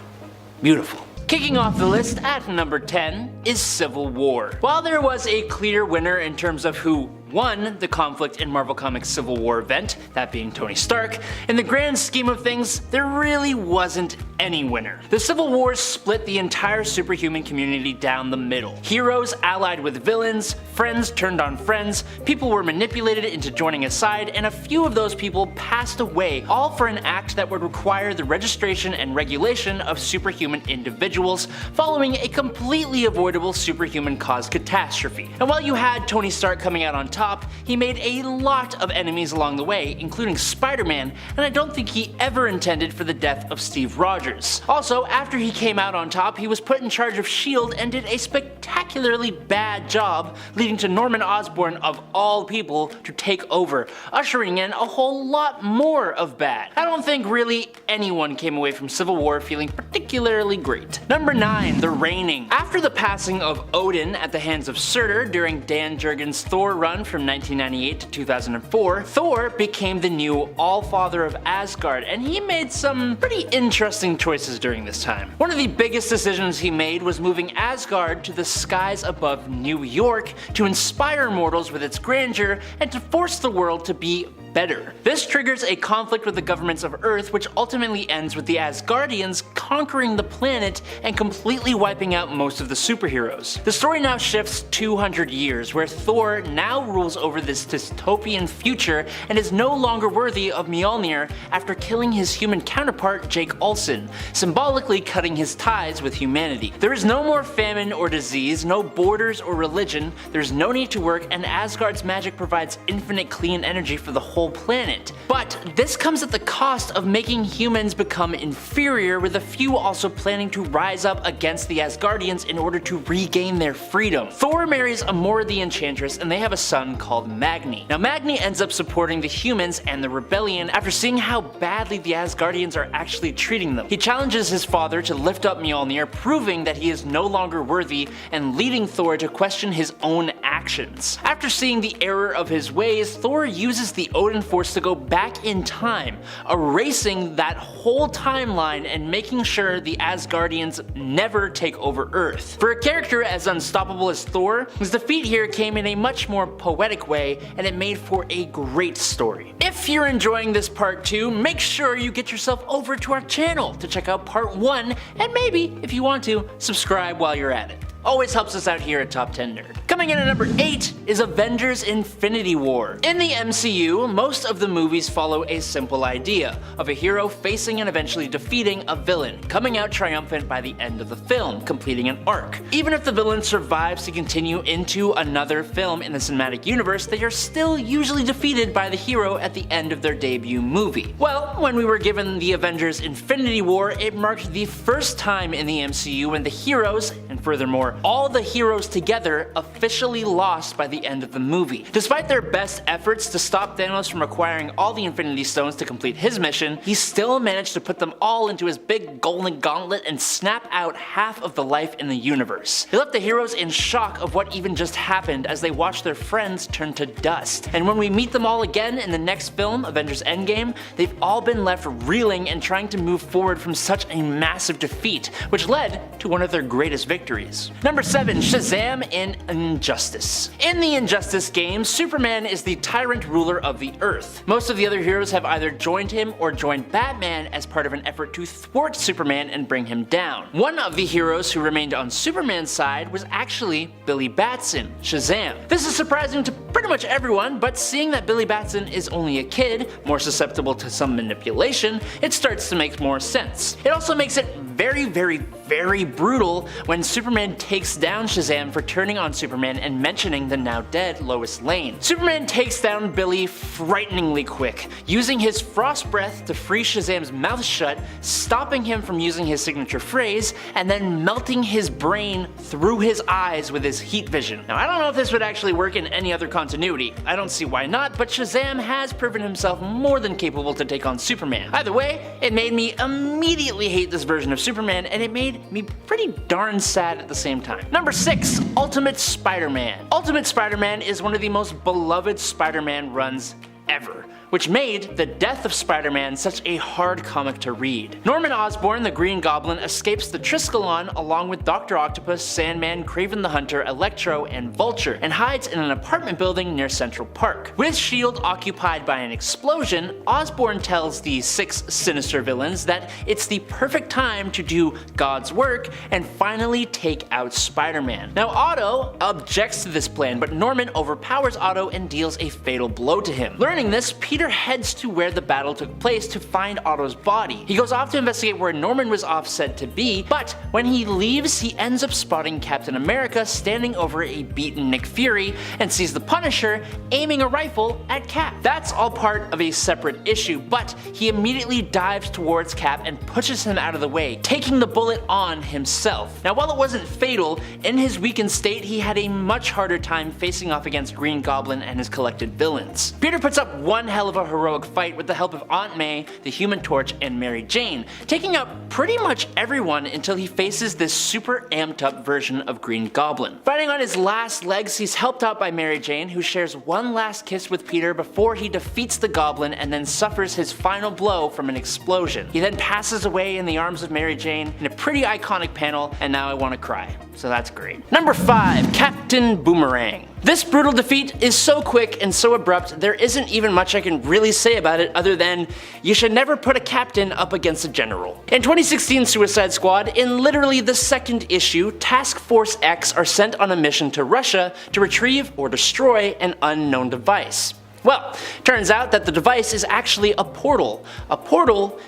Beautiful. Kicking off the list at number 10 is Civil War. While there was a clear winner in terms of who won the conflict in Marvel Comics Civil War event, that being Tony Stark, in the grand scheme of things, there really wasn't any winner. The Civil War split the entire superhuman community down the middle. Heroes allied with villains, friends turned on friends, people were manipulated into joining a side, and a few of those people passed away, all for an act that would require the registration and regulation of superhuman individuals, following a completely avoidable superhuman-caused catastrophe. And while you had Tony Stark coming out on top, he made a lot of enemies along the way, including Spider-Man, and I don't think he ever intended for the death of Steve Rogers. Also, after he came out on top, he was put in charge of S.H.I.E.L.D. and did a spectacularly bad job, leading to Norman Osborn, of all people, to take over, ushering in a whole lot more of bad. I don't think really anyone came away from Civil War feeling particularly great. Number 9, The Reigning. After the passing of Odin at the hands of Surtur during Dan Jurgens' Thor run from 1998 to 2004, Thor became the new All-Father of Asgard, and he made some pretty interesting choices during this time. One of the biggest decisions he made was moving Asgard to the skies above New York to inspire mortals with its grandeur and to force the world to be better. This triggers a conflict with the governments of Earth, which ultimately ends with the Asgardians conquering the planet and completely wiping out most of the superheroes. The story now shifts 200 years, where Thor now rules over this dystopian future and is no longer worthy of Mjolnir after killing his human counterpart Jake Olsen, symbolically cutting his ties with humanity. There is no more famine or disease, no borders or religion, there's no need to work, and Asgard's magic provides infinite clean energy for the whole planet. But this comes at the cost of making humans become inferior, with a few also planning to rise up against the Asgardians in order to regain their freedom. Thor marries Amora the Enchantress and they have a son called Magni. Now Magni ends up supporting the humans and the rebellion after seeing how badly the Asgardians are actually treating them. He challenges his father to lift up Mjolnir, proving that he is no longer worthy and leading Thor to question his own actions. After seeing the error of his ways, Thor uses the Odin Force to go back in time, erasing that whole timeline and making sure the Asgardians never take over Earth. For a character as unstoppable as Thor, his defeat here came in a much more poetic way, and it made for a great story. If you're enjoying this part 2, make sure you get yourself over to our channel to check out part 1, and maybe, if you want to, subscribe while you're at it. Always helps us out here at Top 10 Nerd. Coming in at number 8 is Avengers Infinity War. In the MCU, most of the movies follow a simple idea of a hero facing and eventually defeating a villain, coming out triumphant by the end of the film, completing an arc. Even if the villain survives to continue into another film in the cinematic universe, they are still usually defeated by the hero at the end of their debut movie. Well, when we were given the Avengers Infinity War, it marked the first time in the MCU when the heroes, and furthermore, all the heroes together, officially officially lost by the end of the movie. Despite their best efforts to stop Thanos from acquiring all the Infinity Stones to complete his mission, he still managed to put them all into his big golden gauntlet and snap out half of the life in the universe. He left the heroes in shock of what even just happened as they watched their friends turn to dust. And when we meet them all again in the next film, Avengers Endgame, they've all been left reeling and trying to move forward from such a massive defeat, which led to one of their greatest victories. Number 7. Shazam in Injustice. In the Injustice game, Superman is the tyrant ruler of the Earth. Most of the other heroes have either joined him or joined Batman as part of an effort to thwart Superman and bring him down. One of the heroes who remained on Superman's side was actually Billy Batson, Shazam. This is surprising to pretty much everyone, but seeing that Billy Batson is only a kid, more susceptible to some manipulation, it starts to make more sense. It also makes it very brutal when Superman takes down Shazam for turning on Superman and mentioning the now dead Lois Lane. Superman takes down Billy frighteningly quick, using his frost breath to freeze Shazam's mouth shut, stopping him from using his signature phrase, and then melting his brain through his eyes with his heat vision. Now I don't know if this would actually work in any other continuity. I don't see why not, but Shazam has proven himself more than capable to take on Superman. Either way, it made me immediately hate this version of Superman, and it made me pretty darn sad at the same time. Number 6. Ultimate Spider-Man. Ultimate Spider-Man is one of the most beloved Spider-Man runs ever, which made the death of Spider-Man such a hard comic to read. Norman Osborn, the Green Goblin, escapes the Triskelion along with Dr. Octopus, Sandman, Kraven the Hunter, Electro, and Vulture, and hides in an apartment building near Central Park. With S.H.I.E.L.D. occupied by an explosion, Osborn tells the 6 sinister villains that it's the perfect time to do God's work and finally take out Spider-Man. Now Otto objects to this plan, but Norman overpowers Otto and deals a fatal blow to him. Learning this, Peter heads to where the battle took place to find Otto's body. He goes off to investigate where Norman was said to be, but when he leaves, he ends up spotting Captain America standing over a beaten Nick Fury and sees the Punisher aiming a rifle at Cap. That's all part of a separate issue, but he immediately dives towards Cap and pushes him out of the way, taking the bullet on himself. Now while it wasn't fatal, in his weakened state he had a much harder time facing off against Green Goblin and his collected villains. Peter puts up one hell of a heroic fight with the help of Aunt May, the Human Torch, and Mary Jane, taking out pretty much everyone until he faces this super amped up version of Green Goblin. Fighting on his last legs, he's helped out by Mary Jane, who shares one last kiss with Peter before he defeats the Goblin and then suffers his final blow from an explosion. He then passes away in the arms of Mary Jane in a pretty iconic panel, and now I want to cry. So that's great. Number 5. Captain Boomerang. This brutal defeat is so quick and so abrupt, there isn't even much I can really say about it other than you should never put a captain up against a general. In 2016 Suicide Squad, in literally the second issue, Task Force X are sent on a mission to Russia to retrieve or destroy an unknown device. Well, turns out that the device is actually a portal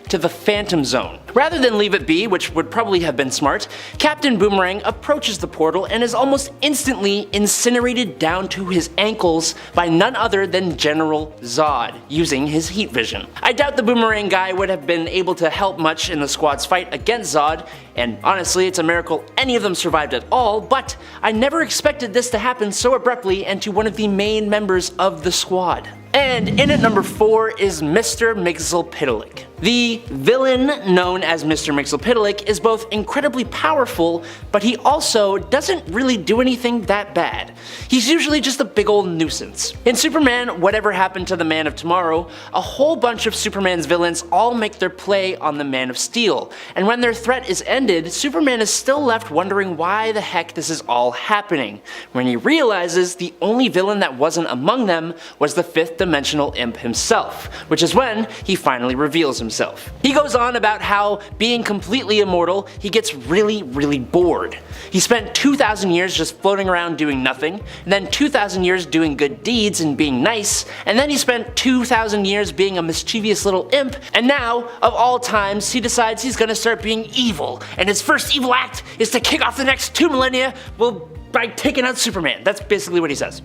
to the Phantom Zone. Rather than leave it be, which would probably have been smart, Captain Boomerang approaches the portal and is almost instantly incinerated down to his ankles by none other than General Zod, using his heat vision. I doubt the Boomerang guy would have been able to help much in the squad's fight against Zod, and honestly it's a miracle any of them survived at all, but I never expected this to happen so abruptly and to one of the main members of the squad. And in at number 4 is Mr. Mxyzptlk. The villain known as Mr. Mxyzptlk is both incredibly powerful, but he also doesn't really do anything that bad. He's usually just a big old nuisance. In Superman Whatever Happened to the Man of Tomorrow, a whole bunch of Superman's villains all make their play on the Man of Steel, and when their threat is ended, Superman is still left wondering why the heck this is all happening, when he realizes the only villain that wasn't among them was the 5th dimensional imp himself, which is when he finally reveals himself. He goes on about how, being completely immortal, he gets really bored. He spent 2,000 years just floating around doing nothing, and then 2,000 years doing good deeds and being nice, and then he spent 2,000 years being a mischievous little imp, and now, of all times, he decides he's gonna start being evil, and his first evil act is to kick off the next 2 millennia, well, by taking out Superman. That's basically what he says.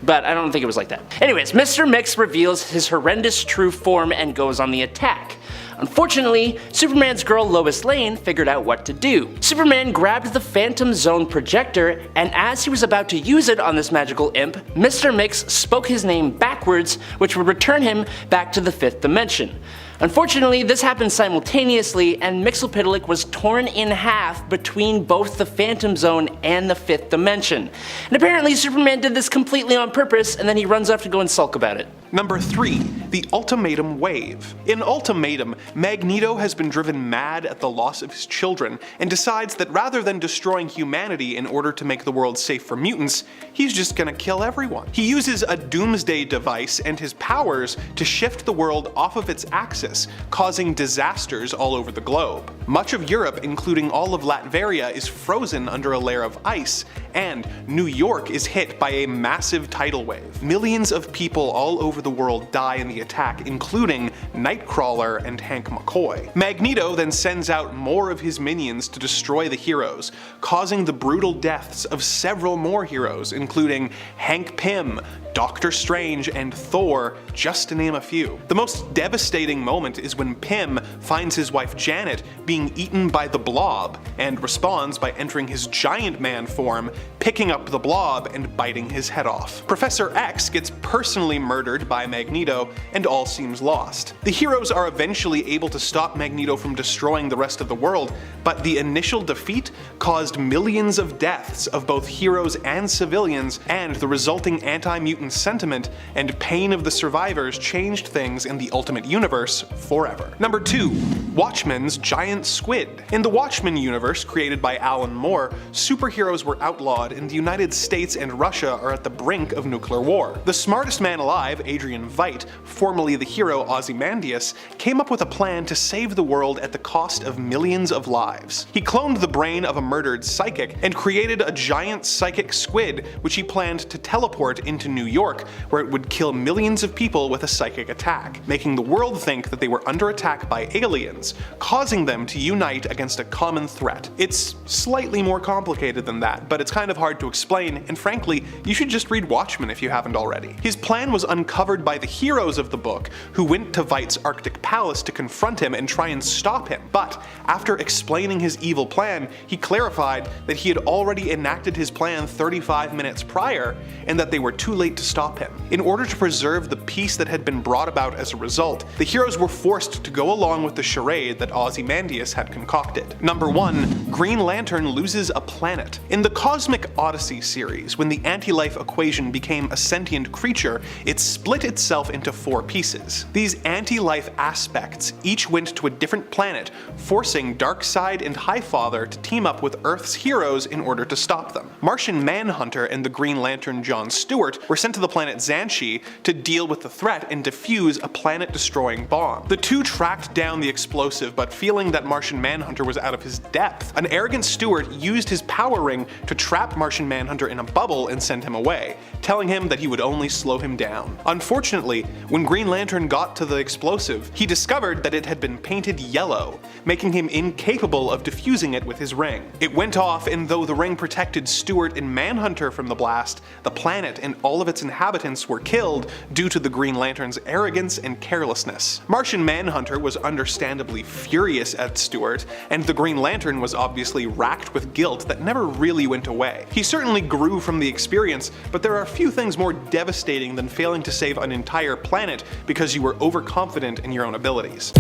But I don't think it was like that. Anyways, Mr. Mix reveals his horrendous true form and goes on the attack. Unfortunately, Superman's girl Lois Lane figured out what to do. Superman grabbed the Phantom Zone projector, and as he was about to use it on this magical imp, Mr. Mix spoke his name backwards, which would return him back to the 5th dimension. Unfortunately, this happened simultaneously, and Mxyzptlk was torn in half between both the Phantom Zone and the 5th dimension. And apparently Superman did this completely on purpose, and then he runs off to go and sulk about it. Number 3. The Ultimatum Wave. In Ultimatum, Magneto has been driven mad at the loss of his children, and decides that rather than destroying humanity in order to make the world safe for mutants, he's just gonna kill everyone. He uses a doomsday device and his powers to shift the world off of its axis, causing disasters all over the globe. Much of Europe, including all of Latveria, is frozen under a layer of ice, and New York is hit by a massive tidal wave. Millions of people all over the world die in the attack, including Nightcrawler and Hank McCoy. Magneto then sends out more of his minions to destroy the heroes, causing the brutal deaths of several more heroes, including Hank Pym, Doctor Strange, and Thor, just to name a few. The most devastating moment is when Pym finds his wife Janet being eaten by the Blob, and responds by entering his Giant Man form, picking up the Blob and biting his head off. Professor X gets personally murdered by Magneto, and all seems lost. The heroes are eventually able to stop Magneto from destroying the rest of the world, but the initial defeat caused millions of deaths of both heroes and civilians, and the resulting anti-mutant sentiment and pain of the survivors changed things in the Ultimate Universe forever. Number 2. Watchmen's Giant Squid. In the Watchmen universe created by Alan Moore, superheroes were outlawed, and the United States and Russia are at the brink of nuclear war. The smartest man alive, Adrian Veidt, formerly the hero Ozymandias, came up with a plan to save the world at the cost of millions of lives. He cloned the brain of a murdered psychic and created a giant psychic squid, which he planned to teleport into New York, where it would kill millions of people with a psychic attack, making the world think that they were under attack by aliens, causing them to unite against a common threat. It's slightly more complicated than that, but it's kind of hard to explain, and frankly, you should just read Watchmen if you haven't already. His plan was uncovered by the heroes of the book, who went to Veidt's Arctic Palace to confront him and try and stop him, but after explaining his evil plan, he clarified that he had already enacted his plan 35 minutes prior, and that they were too late to stop him. In order to preserve the peace that had been brought about as a result, the heroes were forced to go along with the charade that Ozymandias had concocted. Number 1. Green Lantern loses a planet. In the Cosmic Odyssey series, when the anti-life equation became a sentient creature, it split itself into 4 pieces. These anti-life aspects each went to a different planet, forcing Darkseid and Highfather to team up with Earth's heroes in order to stop them. Martian Manhunter and the Green Lantern John Stewart were sent to the planet Xanshi to deal with the threat and defuse a planet-destroying bomb. The two tracked down the explosive, but feeling that Martian Manhunter was out of his depth, an arrogant Stewart used his power ring to trap Martian Manhunter in a bubble and send him away, telling him that he would only slow him down. Unfortunately, when Green Lantern got to the explosive, he discovered that it had been painted yellow, making him incapable of defusing it with his ring. It went off, and though the ring protected Stewart and Manhunter from the blast, the planet and all of its inhabitants were killed due to the Green Lantern's arrogance and carelessness. Martian Manhunter was understandably furious at Stewart, and the Green Lantern was obviously racked with guilt that never really went away. He certainly grew from the experience, but there are few things more devastating than failing to save an entire planet because you were overconfident in your own abilities.